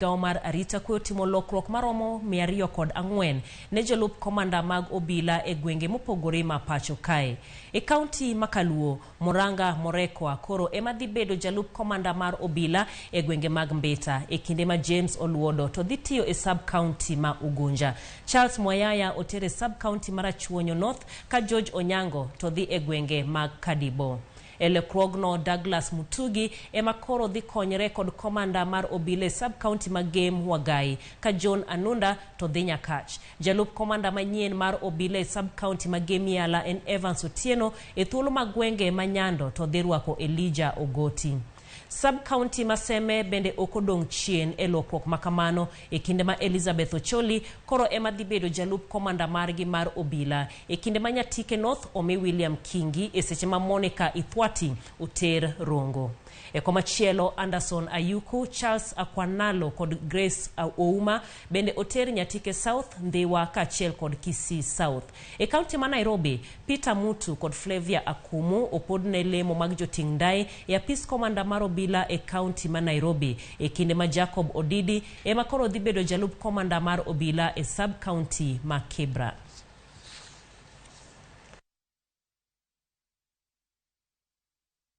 Domar arita kwe otimo lokruok maromo 204 ne jolup komanda mag obila e gwenge mopogore ma pacho kae. E kaunti makaluo, Moranga Morekwa koro ema dhi bedo jalup komanda mar obila e gwenge mag Mbeta e kinde ma James Oluodo to dhi tiyo e sub-county ma Ugunja. Charles Mwayaya otere sub-county mar Achuonyo North ka George Onyango to dhi e gwenge mag Kadibo. Lokruogno Douglas Mutugi ema koro dhi konyre kod komanda mar obile sub-county ma Game Wagai ka John Anunda to dhi Nyakach. Jalup komanda manyien mar obile sub-county ma Game Yala en Evans Otieno e thuolo ma gwenge ma Nyando to dhi rwako Elijah Ogoti. Sub-county Maseme bende okodong chien e lokruok makamano e kinde ma Elizabeth Ocholi koro ema dhi bedo jalup komanda margi mar obila e kinde ma Nyatike North omi William Kingi e seche ma Monica Ithwati oter Rongo. E komachielo Anderson Ayuku, Charles Akwanalo kod Grace Ouma bende oter Nyatike South, Ndhiwa kaachiel kod Kisii South. E kaunti ma Nairobi, Peter Mutu kod Flavia Akumu opodne lemo mag joting ndai e apis komanda mar obila e kaunti ma Nairobi e kinde ma Jacob Odidi ema koro dhi bedo jalup komanda mar obila e sub-county ma Kibra.